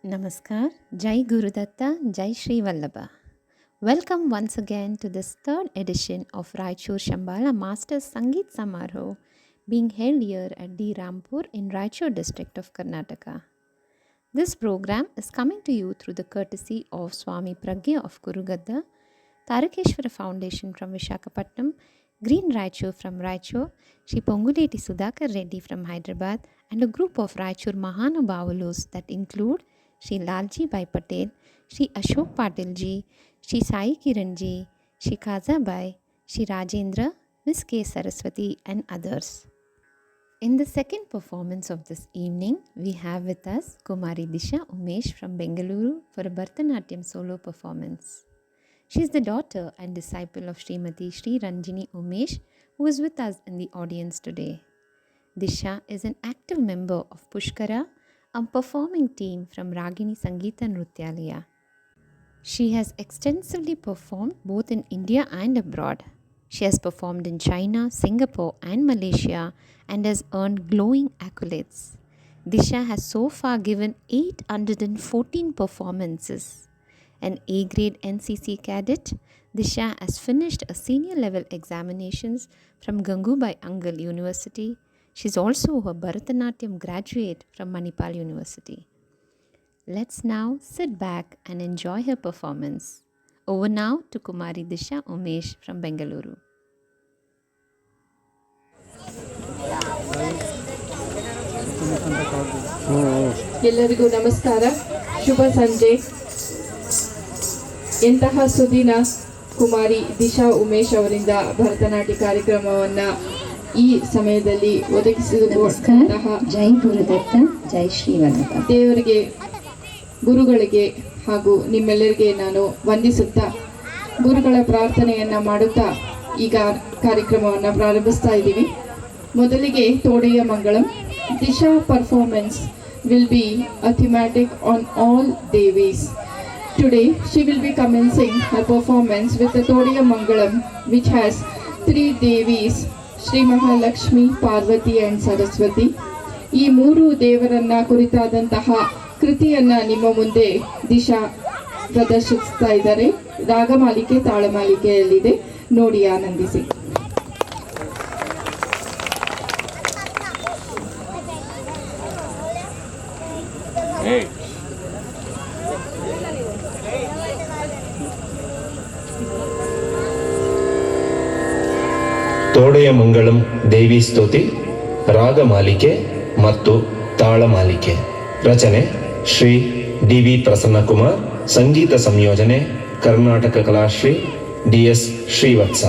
Namaskar, Jai Guru Datta, Jai Shri Vallabha. Welcome once again to this third edition of Raichur Shambhala Masters Sangeet Samaroh being held here at D. Rampur in Raichur district of Karnataka. This program is coming to you through the courtesy of Swami Pragya of Kurugadda, Tarakeshwara Foundation from Visakhapatnam, Green Raichur from Raichur, Shri Ponguleti Sudhakar Reddy from Hyderabad, and a group of Raichur Mahanubhavulus that include Shri Lalji Bhai Patel, Shri Ashok Patil Ji, Shri Sai Kiran Ji, Shri Kaza Bhai, Shri Rajendra, Miss K. Saraswati and others. In the second performance of this evening, we have with us Kumari Disha Umesh from Bengaluru for a Bharatanatyam solo performance. She is the daughter and disciple of Srimati Sri Ranjini Umesh, who is with us in the audience today. Disha is an active member of Pushkara, a performing team from Ragini Sangeeta Nrutyalaya. She has extensively performed both in India and abroad. She has performed in China, Singapore and Malaysia and has earned glowing accolades. Disha has so far given 814 performances. An A-grade NCC cadet, Disha has finished a senior level examinations from Gangubai Angal University. She is also a Bharatanatyam graduate from Manipal University. Let's now sit back and enjoy her performance. Over now to Kumari Disha Umesh from Bengaluru. ಎಲ್ಲರಿಗೂ ನಮಸ್ಕಾರ, ಶುಭ ಸಂಜೆ. ಎಂತಹ ಸುದಿನ ಕುಮಾರಿ ದಿಶಾ ಉಮೇಶ್ ಅವರಿಂದ ಭರತನಾಟ್ಯ ಕಾರ್ಯಕ್ರಮವನ್ನು ಈ ಸಮಯದಲ್ಲಿ ಒದಗಿಸಿದಂತಹ ಜೈ ಗುರುದತ್ತ, ಜೈ ಶ್ರೀ ವಲ್ಲಭ. ದೇವರಿಗೆ, ಗುರುಗಳಿಗೆ ಹಾಗೂ ನಿಮ್ಮೆಲ್ಲರಿಗೆ ನಾನು ವಂದಿಸುತ್ತಾ ಗುರುಗಳ ಪ್ರಾರ್ಥನೆಯನ್ನು ಮಾಡುತ್ತಾ ಈಗ ಕಾರ್ಯಕ್ರಮವನ್ನು ಪ್ರಾರಂಭಿಸ್ತಾ ಇದ್ದೀವಿ. ಮೊದಲಿಗೆ Thodaya Mangalam. Disha performance will be a thematic on all Devis. Today she will be commencing her performance with the Todiya Mangalam, which has 3 Devis, Shri Mahalakshmi, Parvati and Saraswati. ಈ 3 ದೇವರನ್ನ ಕುರಿತಾದಂತಹ ಕೃತಿಯನ್ನ ನಿಮ್ಮ ಮುಂದೆ ದಿಶಾ ಪ್ರದರ್ಶಿಸ್ತಾ ಇದ್ದಾರೆ. ರಾಗಮಾಲಿಕೆ ತಾಳಮಾಲಿಕೆಯಲ್ಲಿದೆ, ನೋಡಿ ಆನಂದಿಸಿ. ತೋಡೆಯ ಮಂಗಳಂ ದೇವಿ ಸ್ತುತಿ, ರಾಗಮಾಲಿಕೆ ಮತ್ತು ತಾಳಮಾಲಿಕೆ. ರಚನೆ ಶ್ರೀ ಡಿ.ವಿ. ಪ್ರಸನ್ನಕುಮಾರ್. ಸಂಗೀತ ಸಂಯೋಜನೆ ಕರ್ನಾಟಕ ಕಲಾಶ್ರೀ ಡಿ.ಎಸ್. ಶ್ರೀವತ್ಸ.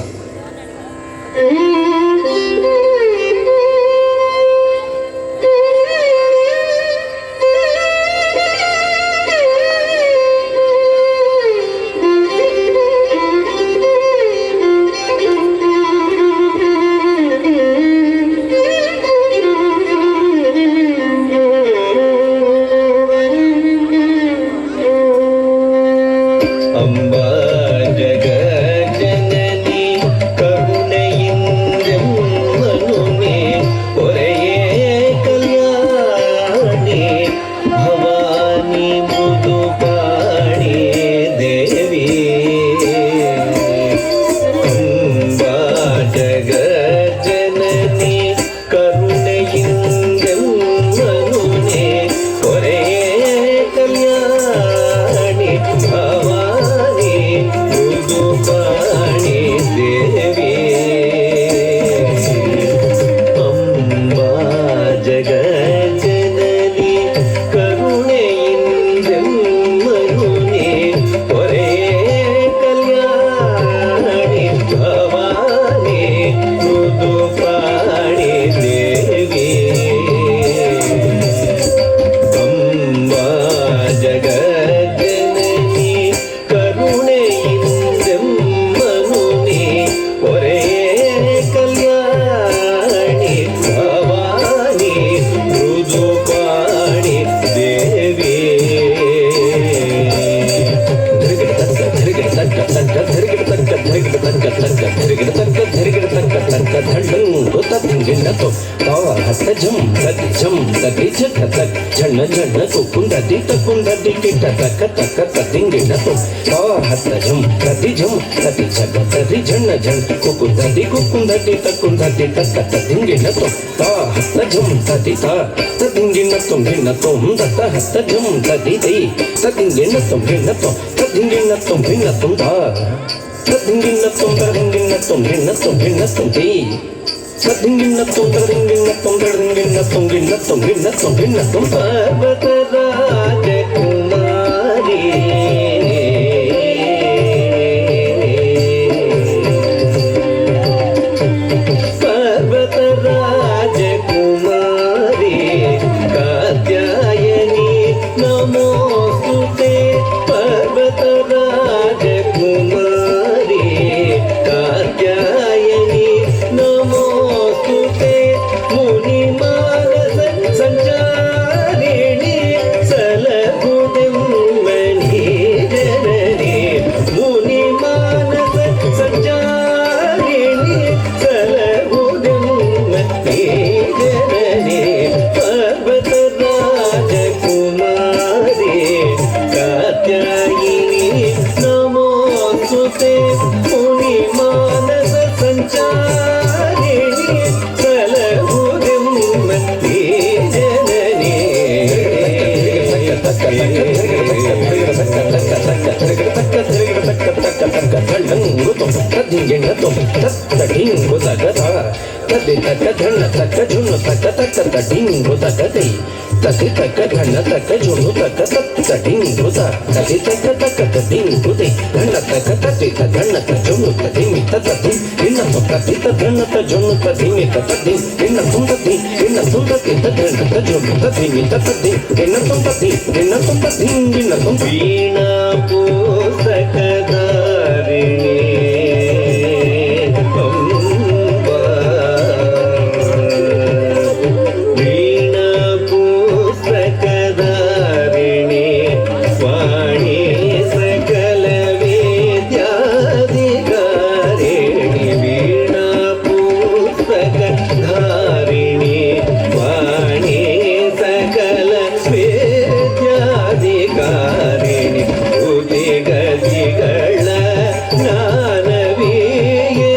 ಜಂ ತದಿ ಜಂ ತದಿ ಜಗ ತಕ್ ಜಣ್ಣ ಜಣ್ಣ ಕುಕ್ಕುಂದದಿ ತಕ್ಕುಂದದಿ ಕಿಟ್ಟ ತಕ್ಕ ತಕ್ಕ ತದಿಂಗಿನ ತು ತಾ ಹತ್ತ ಜಂ ತದಿ ಜಗ ತದಿ ಜಣ್ಣ ಜಣ್ ಕುಕ್ಕುಂದದಿ ತಕ್ಕುಂದದಿ ತಕ್ಕ ತದಿಂಗಿನ ತು ತಾ ಹತ್ತ ಜಂ ತದಿ ತಾ ತದಿಂಗಿನ ತುಂಗಿನ ತುಂ ದತ್ತ ಹತ್ತ ಜಂ ತದಿ ದೈ ತದಿಂಗಿನ ತುಂಗಿನ ತು ತದಿಂಗಿನ ತುಂಗಿನ ತುಂ ತಾ ತದಿಂಗಿನ ತುಂ ತದಿಂಗಿನ ತುಂಗಿನ ತುಂಗಿನ ತುಂ ತಿ ತದಿಂಗಿನ ತುಂ ತದಿಂಗಿನ ತುಂ ತದಿಂಗಿನ ತುಂಗಿನ ತುಂಗಿನ ತುಂಗಿನ ತುಂ ಪರ್ವತರಾಜ ಕುಮಾರಿ ಪರ್ವತರಾಜ ಕುಮಾರಿ ಕಾತ್ಯಾಯನಿ ನಮೋಸ್ತುತೆ ಪರ್ವತರಾಜ ಕುಮಾರಿ ಕಾತ್ಯಾಯನಿ ನಮೋಸ್ತುತೆ ಮುನಿ ಮಾನಸ ಸಂಚಾರಿಣಿ ಸಲಹುದೆಮ್ಮನಿ ಜನನಿ ಮುನಿ ಮಾನಸ ಸಂಚಾರಿಣಿ ಸಲಹುದೆಮ್ಮನಿ ಜನನಿ ಪರ್ವತರಾಜ ಕುಮಾರಿ ಕಾತ್ಯಾಯಿನಿ ನಮೋಸ್ತುತೆ ಮುನಿ ಮಾನಸ ಸಂಚಾರಿಣಿ ಸಲಹುದೆಮ್ಮನಿ ಜನನಿ ತದಿ ತಕ್ಕ ಧಣ್ಣ ತಕ್ಕ ಜುಣ್ಣು ತಕ್ಕ ತಕ್ಕ ತಡಿಂಗು ತಕ್ಕ ತೈ ತದಿ ತಕ್ಕ ಧಣ್ಣ ತಕ್ಕ ಜುಣ್ಣು ತಕ್ಕ ತಕ್ಕ ಡಿಂಗು ತ ತದಿ ತಕ್ಕ ತಕ್ಕ ತಡಿಂಗು ತೈ ಧಣ್ಣ ತಕ್ಕ ತದಿ ಧಣ್ಣ ತ ಜುಣ್ಣು ತದಿ ಮಿತ ತದಿ ಇನ್ನ ತದಿ ಧಣ್ಣ ತ ಜುಣ್ಣು ತದಿ ಮಿತ ತದಿ ಇನ್ನ ತುಂತದಿ ಇನ್ನ ತುಂತದಿ ಧಣ್ಣ ತ ಜುಣ್ಣು ತದಿ ಮಿತ ತದಿ ಇನ್ನ ತುಂತದಿ ಇನ್ನ ತುಂತದಿ ಇನ್ನ ತುಂತ ವೀಣಾ ಪುಸ್ತಕಧಾರಿಣಿ ವೀಣಾ ಪುಸ್ತಕಧಾರಿಣಿ ವಾಣಿ ಸಕಲ ವೇದ್ಯಾಧಿಕಾರಿಣಿ ವೀಣಾ ಪುಸ್ತಕಧಾರಿಣಿ ವಾಣಿ ಸಕಲ ವೇದ್ಯಾಧಿಕಾರಿಣಿ ಗತಿಗಳ ಜ್ಞಾನವೀಯೇ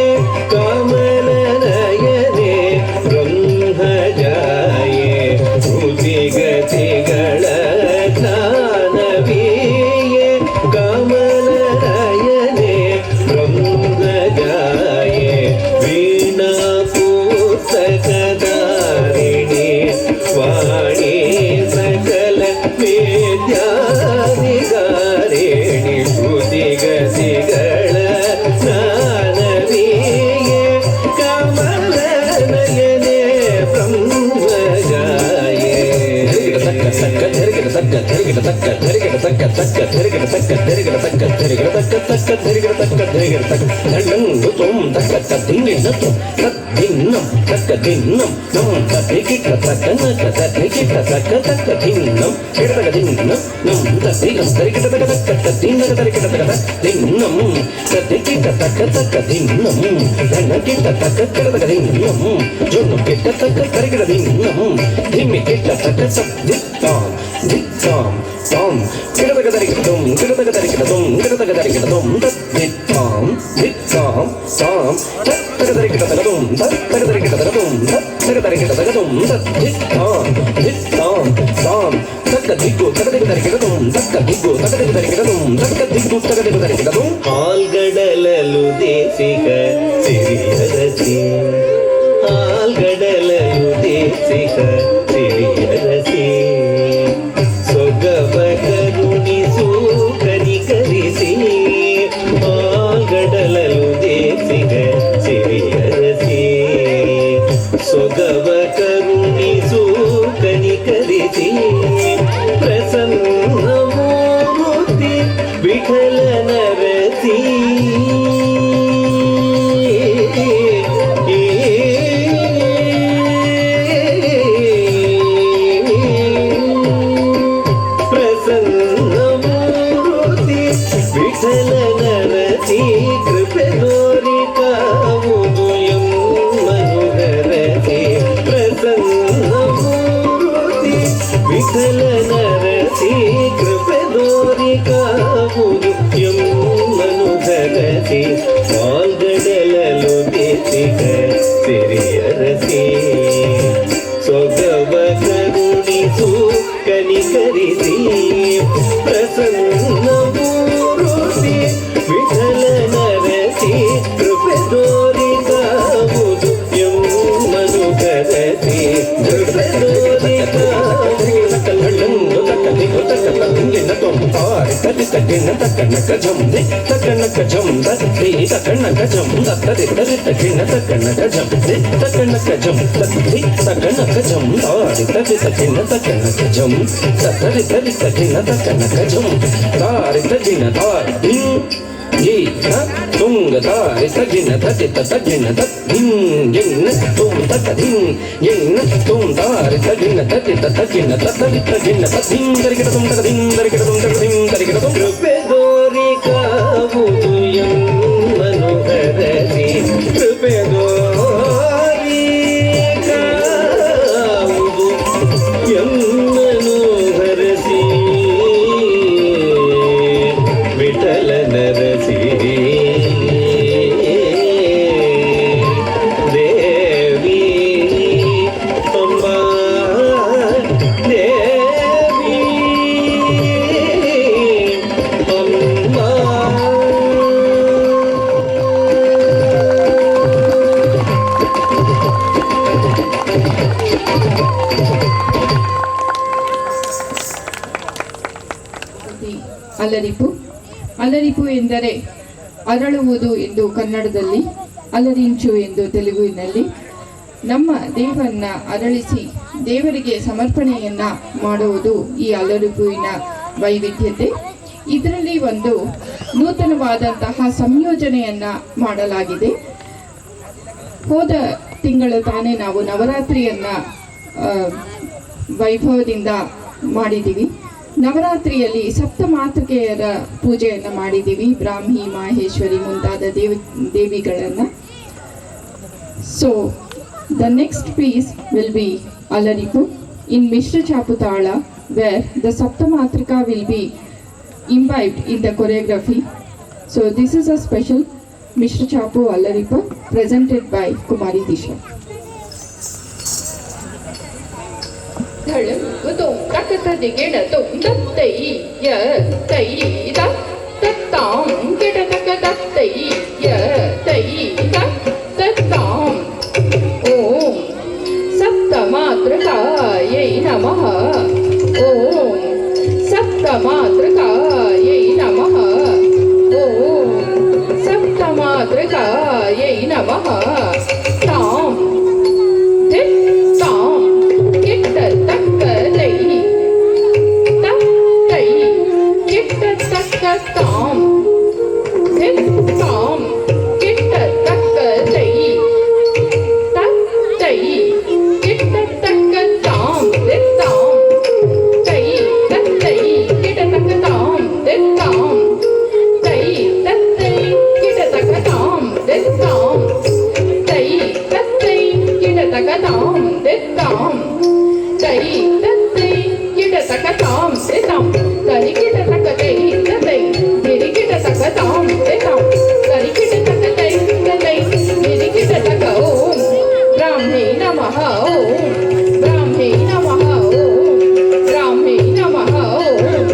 ಕಮಲ ನಯನೆ ಬ್ರಹ್ಮಜಾಯೇ ಗತಿಗಳ ಜ್ಞಾನವೀಯೇ ಕಮಲ ನಯನೆ ಬ್ರಹ್ಮಜಾಯೇ ವೀಣಾ ಪುಸ್ತಕಧಾರಿಣಿ ವಾಣಿ ಸಕಲ ವೇದ್ಯಾಧಿಕಾರಿಣಿ ಗತಿಗಳ ಜ್ಞಾನವೀಯೇ ಕಮಲ ನಯನೆ ಬ್ರಹ್ಮಜಾಯೇ ತಕ್ಕ ತಕ್ಕ ತೆರಿಗಿಡ ತಕ್ಕ ತೆರಿಗಿಡ ತಕ್ಕ ತೆರಿಗಿಡ ತಕ್ಕ ತಕ್ಕ ತೆರಿಗಿಡ ತಕ್ಕ ತೆರಿಗಿಡ ತಕ್ಕ ತೆರಿಗಿಡ ತಕ್ಕ ತಕ್ಕ ತೆರಿಗಿಡ ತಕ್ಕ ತೆರಿಗಿಡ ತಕ್ಕ ಧಣ್ಣಂಗು ತುಂ ತಕ್ಕ ತದಿಂಗಿನ ತುಂ ತದ್ದಿನ್ನಂ ತಕ್ಕ ದಿನ್ನಂ ನಂ ತದಿಗಿಟ್ಟ ತಕ್ಕ ನಕ ತದಿಗಿಟ್ಟ ತಕ್ಕ ತಕ್ಕ ದಿನ್ನಂ ಕಿಡತಕ ದಿನ್ನಂ ನಂ ತದಿಗಂ ತೆರಿಗಿಡ ತಕ್ಕ ತಕ್ಕ ತದ್ದಿನ್ನಕ ತೆರಿಗಿಡ ತಕ್ಕ ದಿನ್ನಂ ತದಿಗಿಟ್ಟ ತಕ್ಕ ತಕ್ಕ ದಿನ್ನಂ ಧಣ್ಣಗಿಟ್ಟ ತಕ್ಕ ಕಿಡತಕ ದಿನ್ನಂ ಜೊನ್ನು ಕಿಟ್ಟ ತಕ್ಕ ತೆರಿಗಿಡ ದಿನ್ನಂ ಧಿಮ್ಮಿ ಕಿಟ್ಟ ತಕ್ಕ ಸದ್ದಿತ್ತಾಂ ದಿತ್ತಾಂ ತಾಂ ಕಿಡತಕ ತೆರಿಗಿಡ ತುಂ ಕಿಡತಕ ತೆರಿಗಿಡ ತುಂ ಕಿಡತಕ ತೆರಿಗಿಡ ತುಂ ತದ್ದಿತ್ತಾಂ ದಿತ್ತಾಂ ತಾಂ ತಕ್ಕ ತೆರಿಗಿಡ ತಕ ತುಂ ತಕ್ಕ ತೆರಿಗಿಡ ತಕ ತುಂ ತಕ್ಕ ತೆರಿಗಿಡ ತಕ ತುಂ ತದ್ದಿತ್ತಾಂ ದಿತ್ತಾಂ ತಾಂ ತಕ್ಕ ದಿಗ್ಗು ತಕದಿಗ ತೆರಿಗಿಡ ತುಂ ತಕ್ಕ ದಿಗ್ಗು ತಕದಿಗ ತೆರಿಗಿಡ ತುಂ ತಕ್ಕ ದಿಗ್ಗು ತಕದಿಗ ತೆರಿಗಿಡ ತುಂ ಹಾಲ್ಗಡಲಲು ದೇಸಿಗ ಸಿರಿಯರಸಿ ಹಾಲ್ಗಡಲಲು ದೇಸಿಗ ಸಿರಿಯರಸಿ ಸೊಗವ ಕರುಣಿಸು ಕನಿಕರಿಸಿ ಹಾಲ್ಗಡಲಲು ದೇಸಿಗ ಸಿರಿಯರಸಿ ಸೊಗವ ಕರುಣಿಸು ಕನಿಕರಿಸಿ ಪ್ರಸನ್ನ ಮೂರ್ತಿ ವಿಠಲ ನರಸಿ ರಸಿಕ ಸಿರಿಯರಸಿ ಸೊಗವ ಕರುಣಿಸು ಕನಿಕರಿಸಿ ಪ್ರಸನ್ನ ಮೂರುತಿ ವಿಠಲನ ರಸಿ ಕೃಪೆ ತೋರಿಕಾವುದು ಎಮ್ಮನು ಕರಸಿ ಕೃಪೆ ತೋರಿಕಾವುದು ಕಲ್ಲಣ್ಣು ತಕ್ಕನಿಗು ತಕ್ಕ ಹಿಂಗಿನ ತೊಂಪಾರಿ ತಡಿ ತಗ್ಗಿನ ತಕ್ಕನಕ ಜಂದೆ ತಕ್ಕನಕ ಜಂದ ದೇ ತಕ್ಕನಕ ಜಂದ ತಡಿ ತಡಿ ತಗ್ಗಿನ ತಕ್ಕನಕ ಜಂದೆ ತಕ್ಕನಕ ಜಂದ ದೇ ತಕ್ಕನಕ ಜಂದಾರಿ ತಡಿ ತಗ್ಗಿನ ತಕ್ಕನಕ ಜಂ ತಡಿ ತಡಿ ತಗ್ಗಿನ ತಕ್ಕನಕ ಜಂ ತಾರಿ ತಗ್ಗಿನ ತಾರಿ ಈ ತುಂಗ ತಾರಿ ತಗ್ಗಿನ ತಡಿ ತಗ್ಗಿನ ತಗ್ಗಿನ ಎನ್ನ ತುಂ ತಗ್ಗಿನ ಎನ್ನ ತುಂ ತಾರಿ ತಗ್ಗಿನ ತಡಿ ತಗ್ಗಿನ ತಡಿ ತಗ್ಗಿನ ತಗ್ಗಿನ ತರಿಗಿಡ ತುಂ ತಗ್ಗಿನ ತರಿಗಿಡ ತುಂ ತಗ್ಗಿನ ತರಿಗಿಡ ತುಂ ಕೃಪೆ ದೋರಿಕಾವುದು ಎಮ್ಮನು ಹರಸಿ ಕೃಪೆ ದೋರಿಕಾವುದು ಎಮ್ಮನು ಹರಸಿ ವಿಠಲನ ರಸಿ ದೇವಿ ಅಂಬಾ ದೇವಿ ಅಂಬಾ ಅಲರಿಪು. ಅಲರಿಪು ಎಂದರೆ ಅರಳುವುದು ಎಂದು ಕನ್ನಡದಲ್ಲಿ, ಅಲರಿಂಚು ಎಂದು ತೆಲುಗುವಿನಲ್ಲಿ. ನಮ್ಮ ದೇವರನ್ನ ಅರಳಿಸಿ ದೇವರಿಗೆ ಸಮರ್ಪಣೆಯನ್ನ ಮಾಡುವುದು ಈ ಅಲರಿಪುವಿನ ವೈವಿಧ್ಯತೆ. ಇದರಲ್ಲಿ ಒಂದು ನೂತನವಾದಂತಹ ಸಂಯೋಜನೆಯನ್ನ ಮಾಡಲಾಗಿದೆ. ಹೋದ ತಿಂಗಳು ತಾನೇ ನಾವು ನವರಾತ್ರಿಯನ್ನ ವೈಭವದಿಂದ ಮಾಡಿದ್ದೀವಿ. ನವರಾತ್ರಿಯಲ್ಲಿ ಸಪ್ತಮಾತೃಕೆಯರ ಪೂಜೆಯನ್ನು ಮಾಡಿದ್ದೀವಿ, ಬ್ರಾಹ್ಮಿ, ಮಾಹೇಶ್ವರಿ ಮುಂತಾದ ದೇವಿಗಳನ್ನು. So the next piece will be Alarippu in Mishra Chaputala, where the Saptamatrika will be imbibed in the choreography. So this is a special Mishra Chapu Alaripa presented by Kumari Disha. Dhum takata digena tum dattai ya tai da tattam geda takattai ya tai da tattam om saptamatrikayai namaha om saptamatrikayai namaha om saptamatrikayai namaha tam tam kitta takkalai tattai kitta takkatam tam kitta takkalai tattai kitta takkatam tam tai tattai kitta takkatam tam tai tattai kitta takkatam tam tai tattai kitta takkatam tam tai tattai kitta takkatam tam tari kitta takkatai tattai meri kitta takkatam tam tari kitta takkatai tattai meri kitta takka om brahme namaha om brahme namaha om brahme namaha om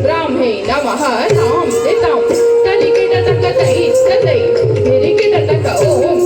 brahme namaha tam tam tari kitta takkatai tattai meri kitta takka om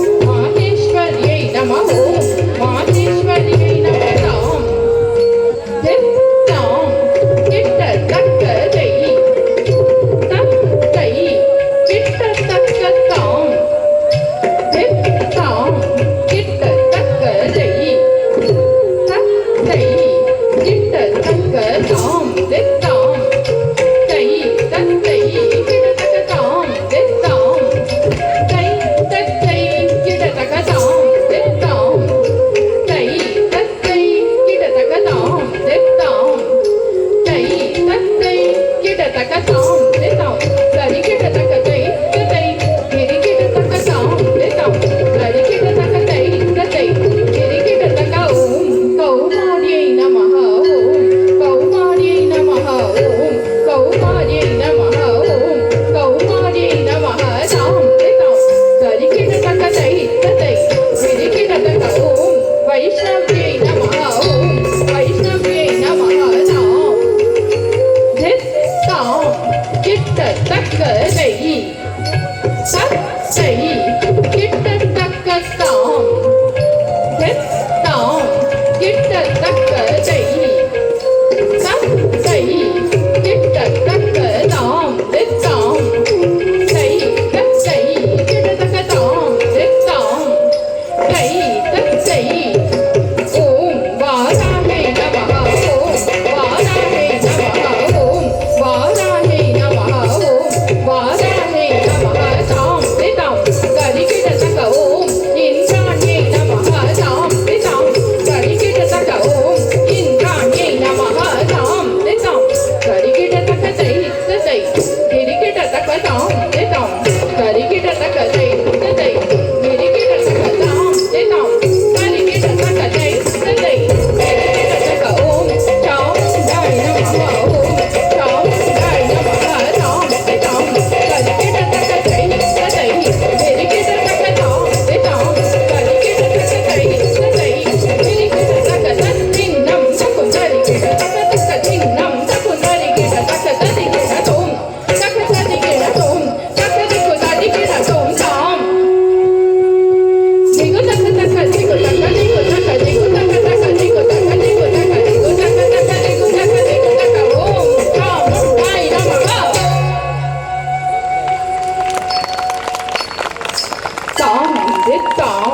दित्तां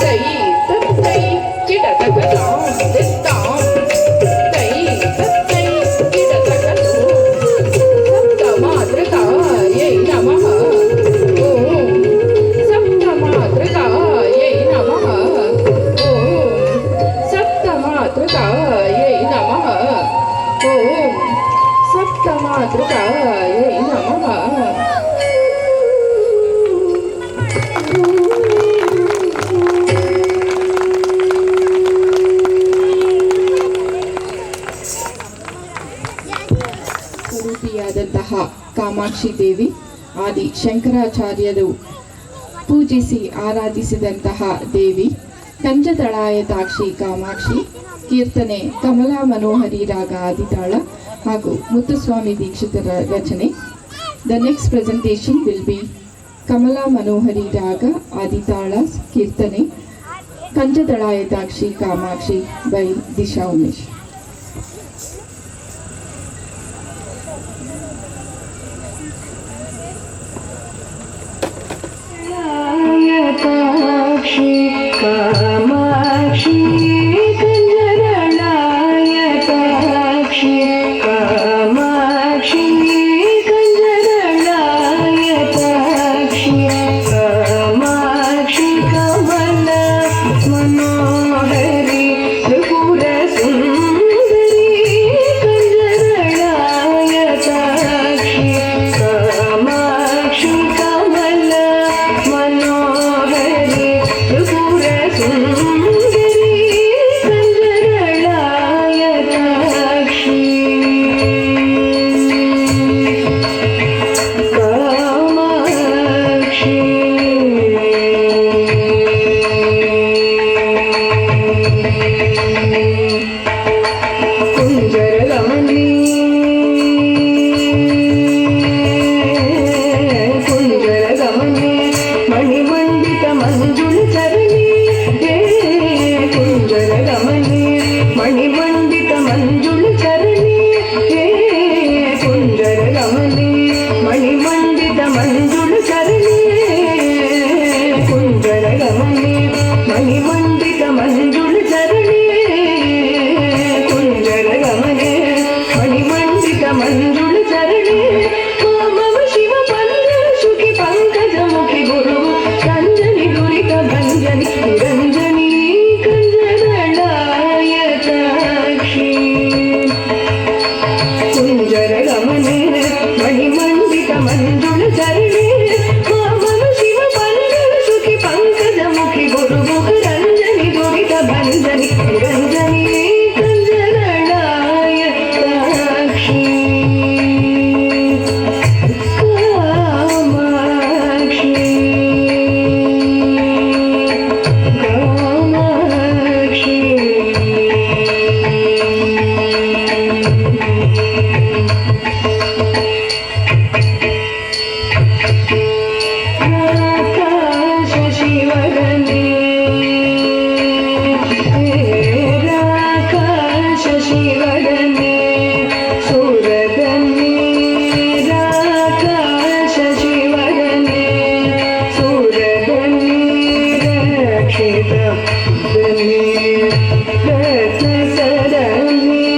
तै तत्तै किटतकतां दित्तां तै तत्तै किटतकतो सप्तमातृकायै नमः ॐ सप्तमातृकायै नमः ॐ सप्तमातृकायै नमः ॐ सप्तमातृकायै नमः ಸ್ವರೂಪಿಯಾದಂತಹ ಕಾಮಾಕ್ಷಿ ದೇವಿ ಆದಿ ಶಂಕರಾಚಾರ್ಯರು ಪೂಜಿಸಿ ಆರಾಧಿಸಿದಂತಹ ದೇವಿ ಕಂಜದಳಾಯತಾಕ್ಷಿ ಕಾಮಾಕ್ಷಿ ಕೀರ್ತನೆ ಕಮಲಾ ಮನೋಹರಿ ರಾಗ ಆದಿತಾಳ ಹಾಗೂ ಮುತ್ತುಸ್ವಾಮಿ ದೀಕ್ಷಿತರ ರಚನೆ. The next presentation will be Kamala Manohari ರಾಗ ಆದಿತಾಳ ಕೀರ್ತನೆ ಕಂಜದಳಾಯತಾಕ್ಷಿ ಕಾಮಾಕ್ಷಿ ಬೈ ದಿಶಾ ಉಮೇಶ್. कामाक्षी कामाक्षी कंजरलायताक्षी कामाक्षी कंजरलायताक्षी कामाक्षी कमल मनोहरी त्रिपुर सुंदरी कंजरलायताक्षी कामाक्षी कमल मनोहरी त्रिपुर सुंदरी कंजरलायताक्षी कामाक्षी कुंजरगमनी कुंजरगमनी मणिमंडित मंजुल चरणी कुंजरगमनी मणिमंडित मंजुल चरणी कुंजरगमनी मणिमंडित मंजुल चरणी कुंजरगमनी मणिमंडित मंजुल चरणी कुंजरगमनी मणिमंडित मंजुल चरणी मामव शिव पंकज सुखी पंकज मुखी गुरु रंजनी दुरित भंजनी निरंजनी कंजरलायताक्षी कुंजरगमनी मणिमंडित मंजुल चरणी मामव शिव पंकज सुखी पंकज मुखी गुरु रंजनी दुरित भंजनी निरंजनी कंजरलायताक्षी कामाक्षी कामाक्षी आकाश शिवगणे राकाश शिवगणे सूरगणे राकाश शिवगणे सूरगणे रक्षित गणे रत्नसरणे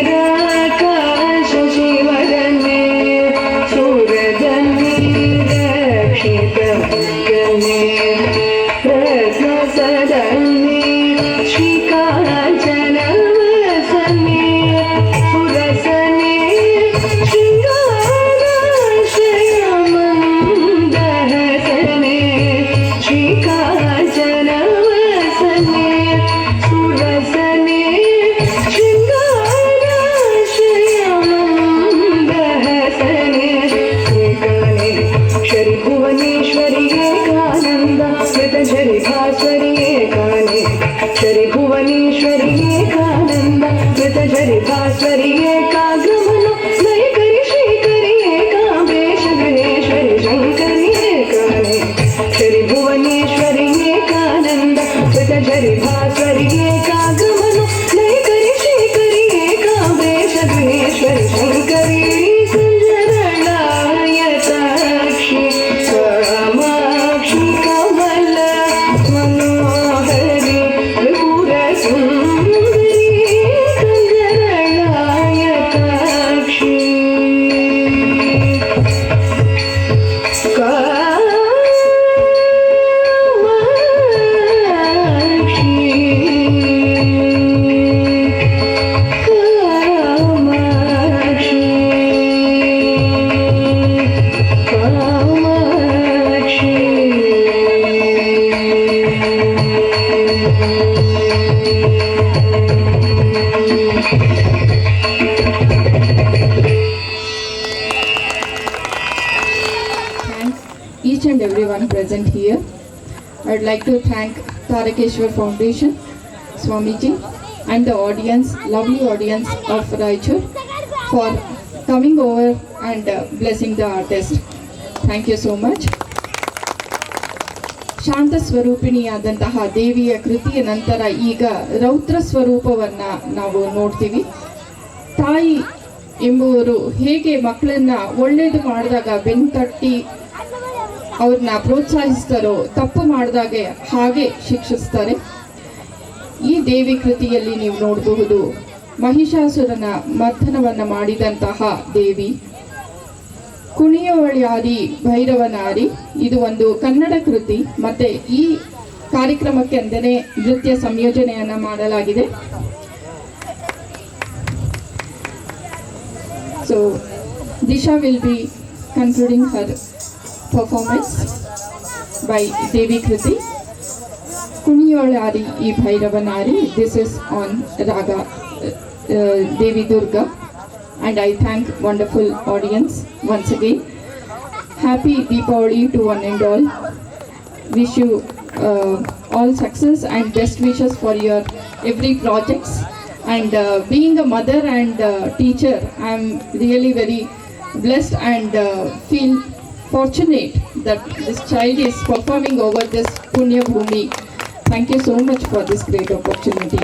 राकाश शिवगणे सूरगणे रक्षित गणे रत्नसरणे श्रीकाञ्चनवसने सुरसने शृङ्गाराशयमन्दहसने श्रीकाञ्चनवसने सुरसने शृङ्गाराशयमन्दहसने एकाने शरि भुवनेश्वरि एकानन्द कृतझरि भास्वरि एकाने शरि भुवनेश्वरि एकानन्द कृतझरि भास्वरि एकाग्रमनो लय करि श्रीकरि एकाम्बेश गणेश्वरि शङ्करि एकाने शरि भुवनेश्वरि एकानन्द कृतझरि भास्वरि एकाग्रमनो लय करि श्रीकरि एकाम्बेश गणेश्वरि शङ्करि कंजरलायताक्षी कामाक्षी कमल I'd like to thank Tarakeshwar Foundation, Swamiji, and the audience, lovely audience of Raichur, for coming over and blessing the artist. Thank you so much. ಶಾಂತ ಸ್ವರೂಪಿಣಿಯಾದಂತಹ ದೇವಿಯ ಕೃತಿಯ ನಂತರ ಈಗ ರೌದ್ರ ಸ್ವರೂಪವನ್ನು ನಾವು ನೋಡ್ತೀವಿ. ತಾಯಿ ಎಂಬುವರು ಹೇಗೆ ಮಕ್ಕಳನ್ನ ಒಳ್ಳೇದು ಮಾಡಿದಾಗ ಬೆನ್ತಟ್ಟಿ ಅವ್ರನ್ನ ಪ್ರೋತ್ಸಾಹಿಸ್ತಾರೋ, ತಪ್ಪು ಮಾಡಿದಾಗ ಹಾಗೆ ಶಿಕ್ಷಿಸ್ತಾರೆ. ಈ ದೇವಿ ಕೃತಿಯಲ್ಲಿ ನೀವು ನೋಡಬಹುದು, ಮಹಿಷಾಸುರನ ಮರ್ದನವನ್ನು ಮಾಡಿದಂತಹ ದೇವಿ. ಕುಣಿಯವಳ್ಯಾರಿ ಭೈರವನಾರಿ, ಇದು ಒಂದು ಕನ್ನಡ ಕೃತಿ. ಮತ್ತೆ ಈ ಕಾರ್ಯಕ್ರಮಕ್ಕೆ ಅಂದರೆ ನೃತ್ಯ ಸಂಯೋಜನೆಯನ್ನು ಮಾಡಲಾಗಿದೆ. So Disha will be concluding Har performance by Devi Kriti. Kuniyolari E Bhairavanari. This is on Raga Devi Durga, and I thank wonderful audience once again. Happy Deepavali to one and all. Wish you all success and best wishes for your every projects. And being a mother and teacher, I am really very blessed and feel fortunate that this child is performing over this Punya Bhumi. Thank you so much for this great opportunity.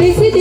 ಕಂಠ